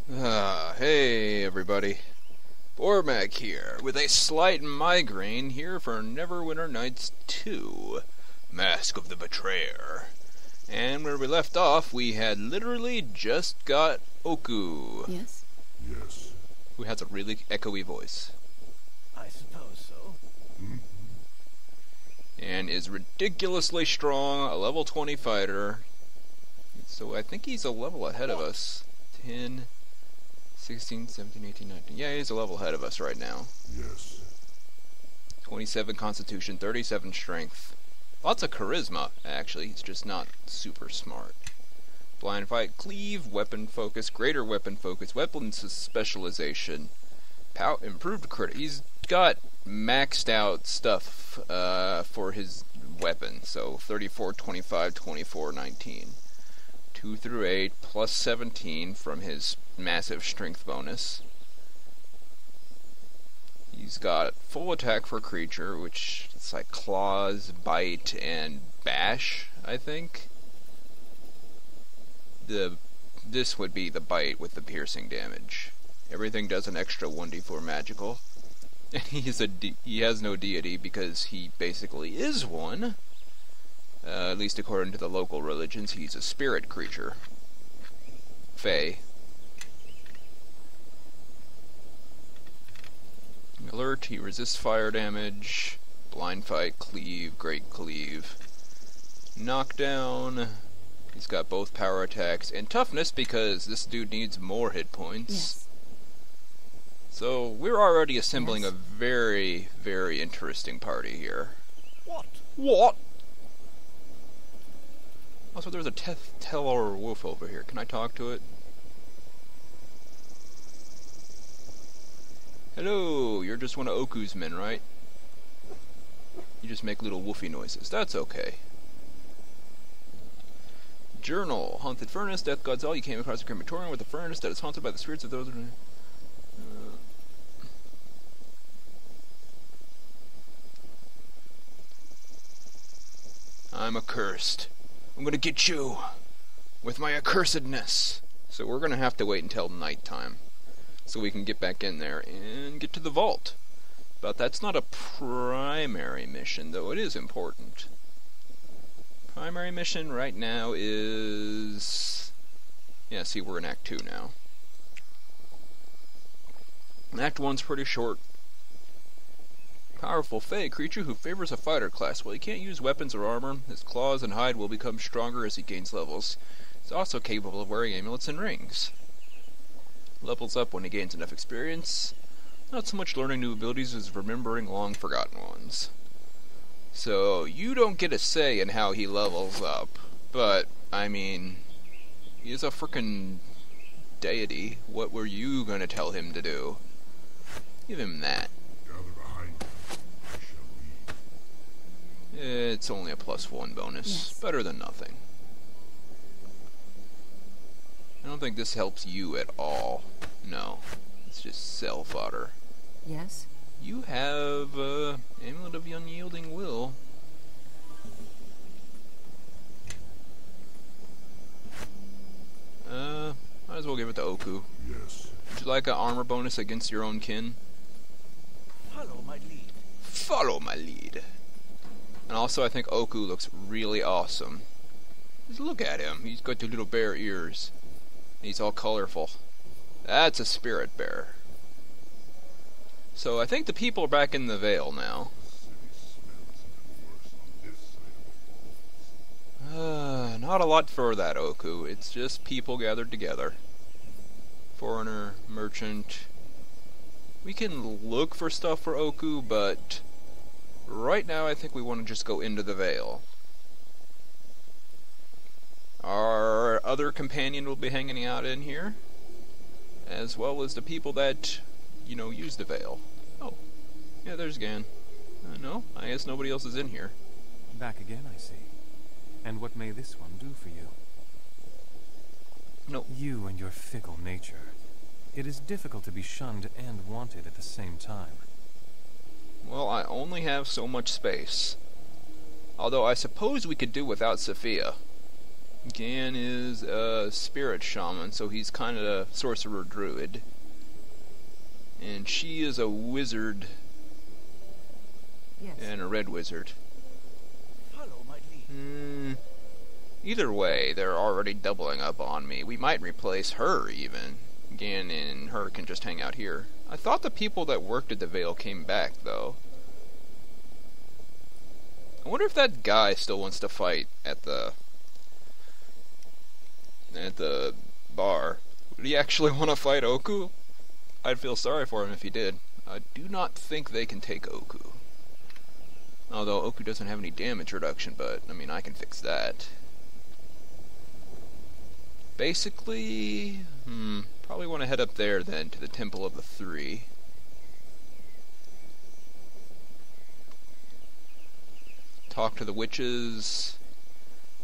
Hey everybody. Bormac here, with a slight migraine here for Neverwinter Nights 2, Mask of the Betrayer. And where we left off, we had literally just got Oku. Yes? Yes. Who has a really echoey voice. I suppose so. And is ridiculously strong, a level 20 fighter. So I think he's a level ahead of us. 10, 16, 17, 18, 19. Yeah, he's a level ahead of us right now. Yes. 27 constitution, 37 strength. Lots of charisma, actually. He's just not super smart. Blind fight, cleave, weapon focus, greater weapon focus, weapons specialization, improved crit. He's got maxed out stuff for his weapon. So 34, 25, 24, 19. 2 through 8, plus 17 from his massive strength bonus. He's got full attack for creature, which it's like claws, bite, and bash, I think. This would be the bite with the piercing damage. Everything does an extra 1d4 magical. And he has no deity because he basically is one. At least according to the local religions, he's a spirit creature. Fae. Alert, he resists fire damage. Blind fight, cleave, great cleave. Knockdown. He's got both power attacks and toughness because this dude needs more hit points. Yes. So we're already assembling a very, very interesting party here. What? Also, there's a Teller wolf over here. Can I talk to it? Hello, you're just one of Oku's men, right? You just make little woofy noises. That's okay. Journal. Haunted furnace. Death God's All. You came across a crematorium with a furnace that is haunted by the spirits of those... I'm accursed. I'm gonna get you with my accursedness. So we're gonna have to wait until nighttime so we can get back in there and get to the vault. But that's not a primary mission, though it is important. Primary mission right now is... Yeah, see, we're in Act 2 now. Act 1's pretty short. Powerful Fey creature who favors a fighter class. While he can't use weapons or armor, his claws and hide will become stronger as he gains levels. He's also capable of wearing amulets and rings. Levels up when he gains enough experience. Not so much learning new abilities as remembering long forgotten ones. So, you don't get a say in how he levels up. But, I mean, he is a frickin' deity. What were you gonna tell him to do? Give him that. It's only a +1 bonus. Yes. Better than nothing. I don't think this helps you at all. No. It's just cell fodder. Yes? You have, Amulet of Unyielding Will. Might as well give it to Oku. Yes. Would you like an armor bonus against your own kin? Follow my lead. Follow my lead. And also, I think Oku looks really awesome. Just look at him. He's got the little bear ears. He's all colorful. That's a spirit bear. So, I think the people are back in the Vale now. Not a lot for that, Oku. It's just people gathered together. Foreigner, merchant. We can look for stuff for Oku, but... right now, I think we want to just go into the Vale. Our other companion will be hanging out in here, as well as the people that, you know, use the Vale. Oh, yeah, there's Gan. No, I guess nobody else is in here. Back again, I see. And what may this one do for you? No. You and your fickle nature. It is difficult to be shunned and wanted at the same time. Well, I only have so much space. Although I suppose we could do without Sophia. Gan is a spirit shaman, so he's kind of a sorcerer druid. And she is a wizard Yes. and a red wizard. Follow my lead. Either way, they're already doubling up on me. We might replace her, even. Gan and her can just hang out here. I thought the people that worked at the Vale came back, though. I wonder if that guy still wants to fight at the bar. Would he actually want to fight Oku? I'd feel sorry for him if he did. I do not think they can take Oku. Although Oku doesn't have any damage reduction, but, I mean, I can fix that. Basically, probably want to head up there then, to the Temple of the Three. Talk to the witches.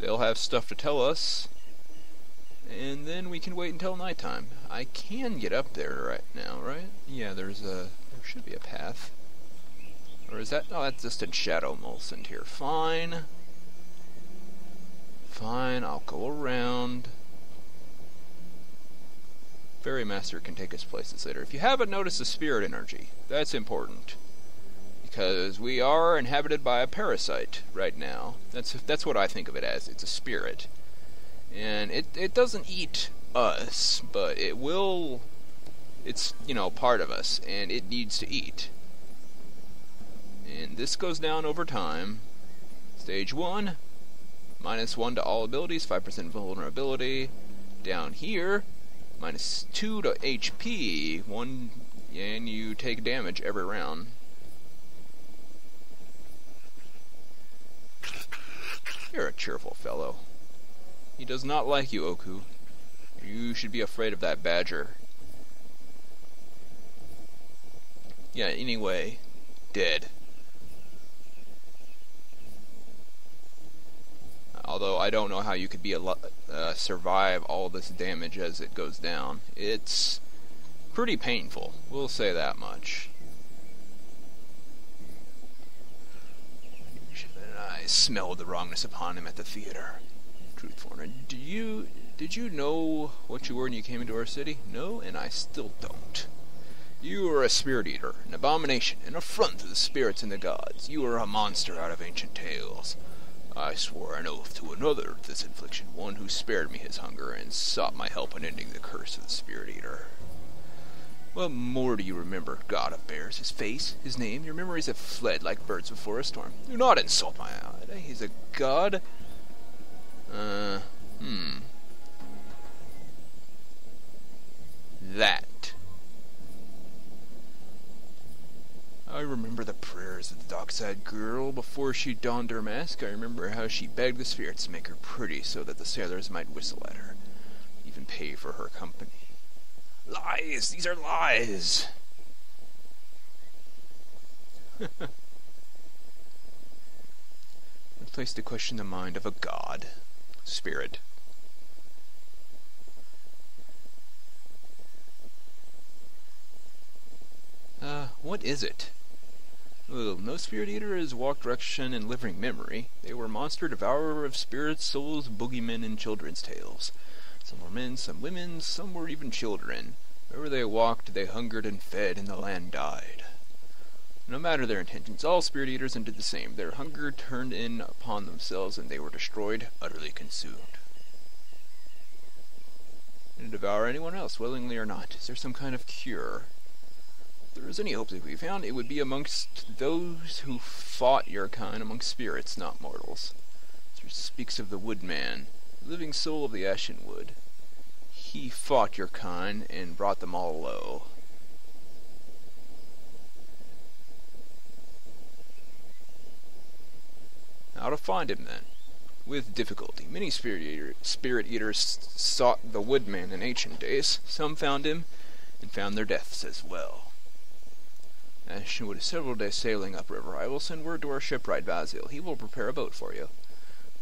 They'll have stuff to tell us. And then we can wait until nighttime. I can get up there right now, right? Yeah, there should be a path. Or is that? No, that's just in Shadow Molsund here. Fine. Fine, I'll go around. Fairy Master can take us places later. If you haven't noticed the spirit energy, that's important. Because we are inhabited by a parasite right now. That's what I think of it as. It's a spirit. And it doesn't eat us, but it will... It's, part of us, and it needs to eat. And this goes down over time. Stage 1, -1 to all abilities, 5% vulnerability. Down here, -2 to HP, and you take damage every round. You're a cheerful fellow. He does not like you, Oku. You should be afraid of that badger. Yeah, anyway, dead. Although I don't know how you could be survive all this damage as it goes down. It's pretty painful, we'll say that much. And I smelled the wrongness upon him at the theater. Truthful. Did you know what you were when you came into our city? No, and I still don't. You are a spirit eater, an abomination, an affront to the spirits and the gods. You are a monster out of ancient tales. I swore an oath to another this infliction, one who spared me his hunger and sought my help in ending the curse of the spirit eater. What more do you remember, god of bears? His face, his name, your memories have fled like birds before a storm. Do not insult my ally. He's a god. That. I remember the prayers of the dockside girl before she donned her mask. I remember how she begged the spirits to make her pretty so that the sailors might whistle at her, even pay for her company. Lies! These are lies! A place to question the mind of a god. Spirit. What is it? Well, no spirit eater has walked direction in living memory. They were monster devourer of spirits, souls, boogeymen, and children's tales. Some were men, some women, some were even children. Wherever they walked, they hungered and fed, and the land died. No matter their intentions, all spirit eaters did the same. Their hunger turned in upon themselves, and they were destroyed, utterly consumed. And to devour anyone else, willingly or not. Is there some kind of cure? If there is any hope to be found, it would be amongst those who fought your kind, amongst spirits, not mortals. It speaks of the woodman, the living soul of the ashen wood. He fought your kind and brought them all low. How to find him, then? With difficulty. Many spirit eaters sought the woodman in ancient days. Some found him, and found their deaths as well. Ashenwood is several days sailing upriver. I will send word to our shipwright Basil. He will prepare a boat for you.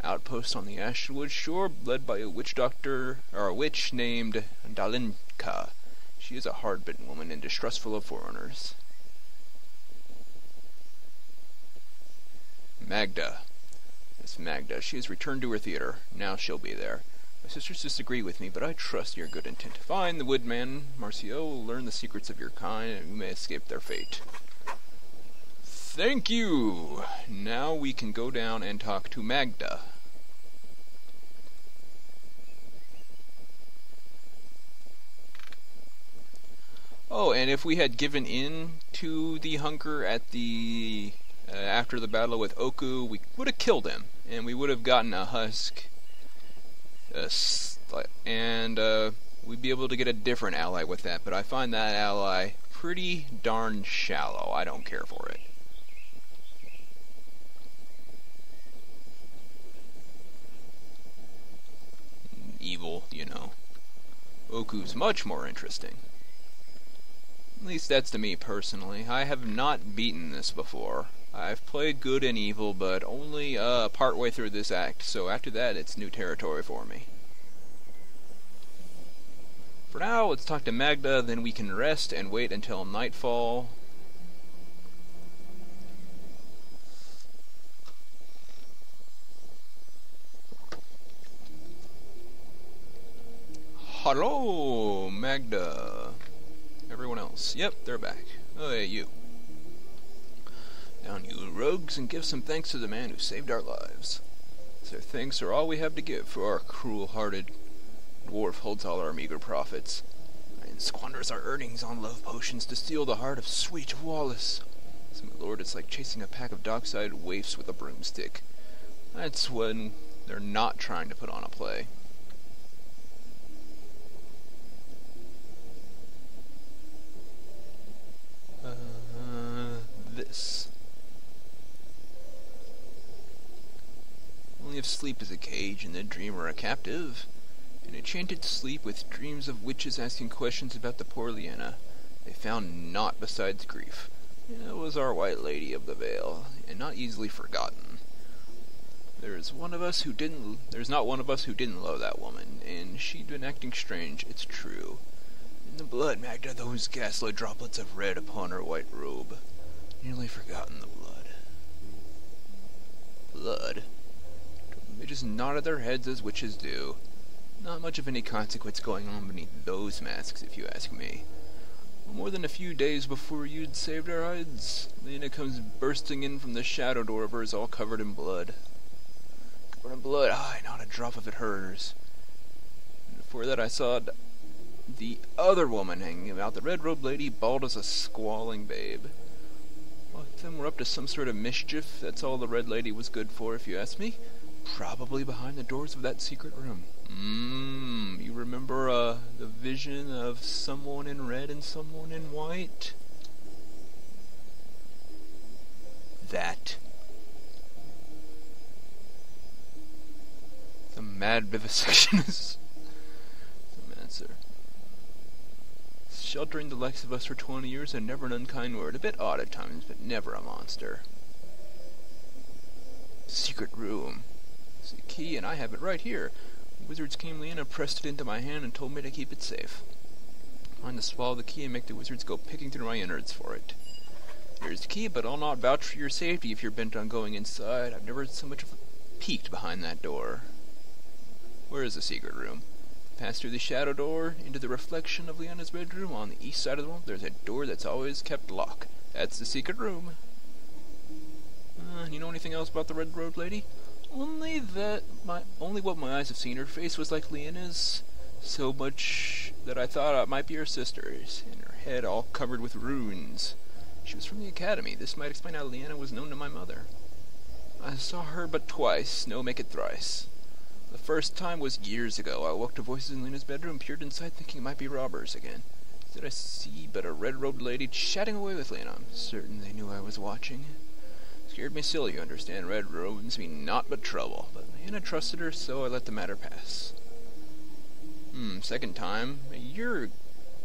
Outpost on the Ashenwood shore, led by a witch doctor, or a witch named Dalinka. She is a hard-bitten woman and distrustful of foreigners. Magda. Miss Magda. She has returned to her theater. Now she'll be there. My sisters disagree with me, but I trust your good intent. Find the woodman, Marcio, learn the secrets of your kind, and you may escape their fate. Thank you! Now we can go down and talk to Magda. Oh, and if we had given in to the hunger at the after the battle with Oku, we would have killed him, and we would have gotten a husk, and we'd be able to get a different ally with that. But I find that ally pretty darn shallow. I don't care for it. Evil, you know. Oku's much more interesting. At least that's to me personally. I have not beaten this before. I've played good and evil, but only partway through this act, so after that it's new territory for me. For now, let's talk to Magda, then we can rest and wait until nightfall. Hello, Magda. Everyone else. Yep, they're back. Oh, hey, you. Down, you rogues, and give some thanks to the man who saved our lives. Their thanks are all we have to give, for our cruel-hearted dwarf holds all our meager profits, and squanders our earnings on love potions to steal the heart of sweet Wallace. So, my lord, it's like chasing a pack of dockside waifs with a broomstick. That's when they're not trying to put on a play. This. Only if sleep is a cage and the dreamer a captive. An enchanted sleep with dreams of witches asking questions about the poor Leanna. They found naught besides grief. It was our White Lady of the Vale, and not easily forgotten. There's not one of us who didn't love that woman, and she'd been acting strange, it's true. In the blood, Magda, those ghastly droplets of red upon her white robe. Nearly forgotten the blood. Blood? They just nodded their heads as witches do. Not much of any consequence going on beneath those masks, if you ask me. More than a few days before you'd saved our hides, Lena comes bursting in from the shadow door of hers all covered in blood. Covered in blood, aye, not a drop of it hers. And before that I saw the other woman hanging about, the red-robed lady, bald as a squalling babe. Both of them were up to some sort of mischief. That's all the Red Lady was good for, if you ask me. Probably behind the doors of that secret room. You remember the vision of someone in red and someone in white? That. The mad vivisectionist. Some answer. Sheltering the likes of us for 20 years and never an unkind word. A bit odd at times, but never a monster. Secret room. It's the key, and I have it right here. The wizards came in and pressed it into my hand and told me to keep it safe. I'm to swallow the key and make the wizards go picking through my innards for it. Here's the key, but I'll not vouch for your safety if you're bent on going inside. I've never so much peeked behind that door. Where is the secret room? Pass through the shadow door into the reflection of Leanna's bedroom. On the east side of the room, there's a door that's always kept locked. That's the secret room. You know anything else about the red-robed lady? Only what my eyes have seen. Her face was like Leanna's, so much that I thought it might be her sister's, and her head all covered with runes. She was from the academy. This might explain how Leanna was known to my mother. I saw her but twice, no make it thrice. The first time was years ago. I woke to voices in Lena's bedroom, peered inside thinking it might be robbers again. Did I see but a red-robed lady chatting away with Lena? I'm certain they knew I was watching. Scared me silly, you understand. Red robes mean naught but trouble. But Lena trusted her, so I let the matter pass. Second time, a year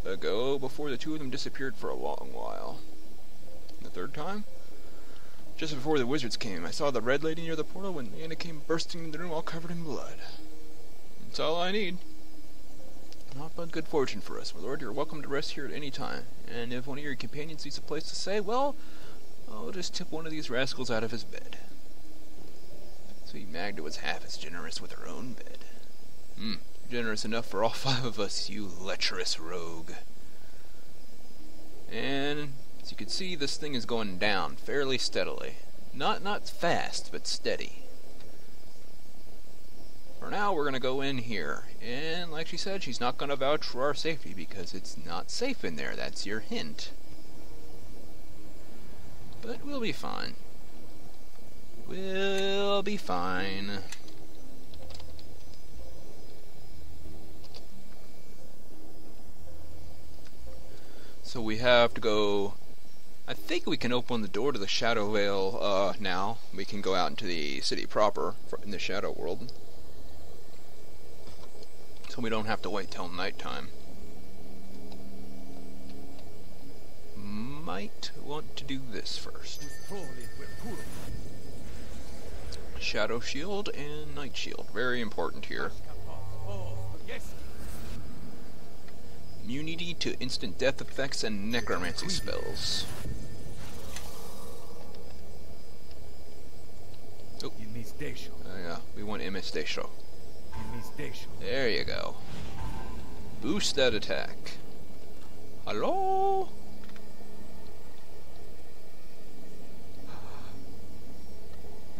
ago, before the two of them disappeared for a long while. And the third time? Just before the wizards came, I saw the red lady near the portal when Lena came bursting into the room all covered in blood. That's all I need. Not but good fortune for us, my lord. You're welcome to rest here at any time. And if one of your companions needs a place to stay, well, I'll just tip one of these rascals out of his bed. Sweet Magda was half as generous with her own bed. Generous enough for all 5 of us, you lecherous rogue. And as you can see, this thing is going down fairly steadily. Not fast, but steady. For now, we're going to go in here. And like she said, she's not going to vouch for our safety because it's not safe in there. That's your hint. But we'll be fine. We'll be fine. So we have to go... I think we can open the door to the Shadow Vale now. We can go out into the city proper in the Shadow World. So we don't have to wait till nighttime. Might want to do this first. Shadow Shield and Night Shield. Very important here. Immunity to instant death effects and necromancy spells. Oh, yeah, we want Imistation. There you go. Boost that attack. Hello?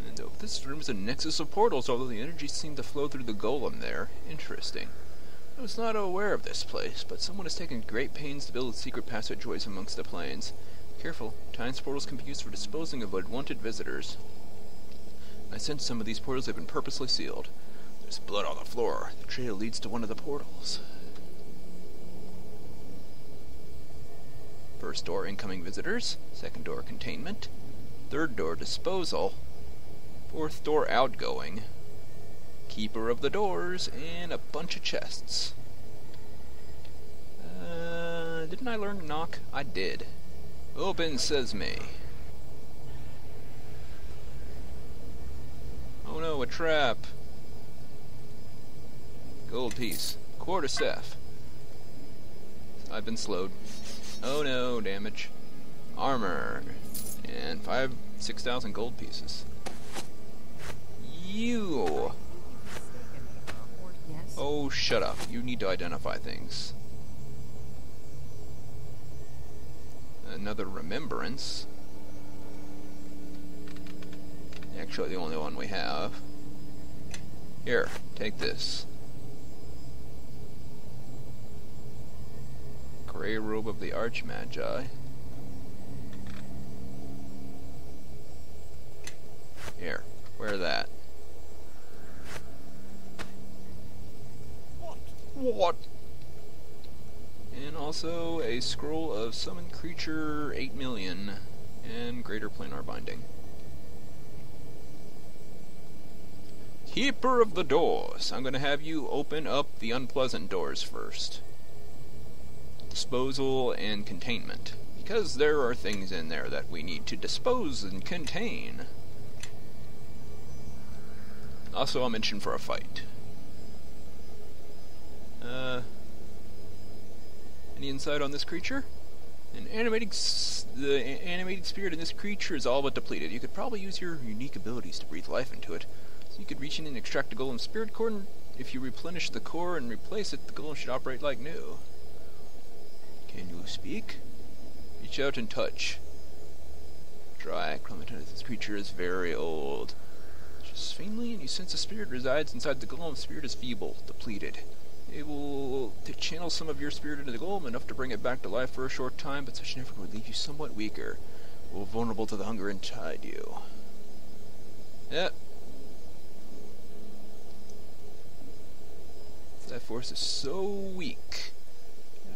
And this room is a nexus of portals, although the energy seemed to flow through the golem there. Interesting. I was not aware of this place, but someone has taken great pains to build secret passageways amongst the planes. Careful, time's portals can be used for disposing of unwanted visitors. I sense some of these portals have been purposely sealed. There's blood on the floor. The trail leads to one of the portals. First door, incoming visitors. Second door, containment. Third door, disposal. Fourth door, outgoing. Keeper of the doors, and a bunch of chests. Didn't I learn to knock? I did. Open sesame. Oh no, a trap. Gold piece. Quarterstaff. I've been slowed. Oh no, damage. Armor. And 6,000 gold pieces. You! Oh, shut up. You need to identify things. Another remembrance. Actually, the only one we have. Here, take this. Grey robe of the Archmagi. Here, wear that. What? And also a scroll of Summon Creature 8 million and Greater Planar Binding. Keeper of the doors. I'm going to have you open up the unpleasant doors first. Disposal and containment. Because there are things in there that we need to dispose and contain. Also, I'll mention for a fight. Any insight on this creature? The animated spirit in this creature is all but depleted. You could probably use your unique abilities to breathe life into it. So you could reach in and extract a golem spirit core, and if you replenish the core and replace it, the golem should operate like new. Can you speak? Reach out and touch. Dry. This creature is very old. Just faintly, and you sense a spirit resides inside the golem. The spirit is feeble, depleted. Able to channel some of your spirit into the golem, enough to bring it back to life for a short time, but such an effort would leave you somewhat weaker, or vulnerable to the hunger inside you. Yep. That force is so weak,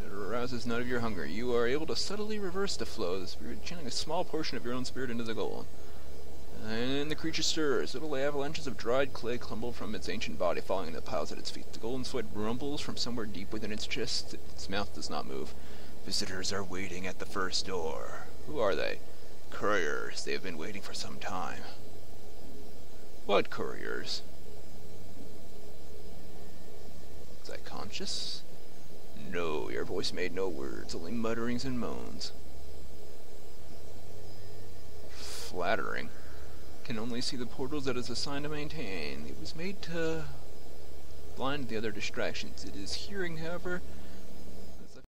it arouses none of your hunger. You are able to subtly reverse the flow of the spirit, channeling a small portion of your own spirit into the golem. And the creature stirs. Little avalanches of dried clay crumble from its ancient body, falling into piles at its feet. The golden sweat rumbles from somewhere deep within its chest. Its mouth does not move. Visitors are waiting at the first door. Who are they? Couriers. They have been waiting for some time. What couriers? Was I conscious? No, your voice made no words, only mutterings and moans. Flattering. can only see the portals that is assigned to maintain. It was made to blind the other distractions. It is hearing, however,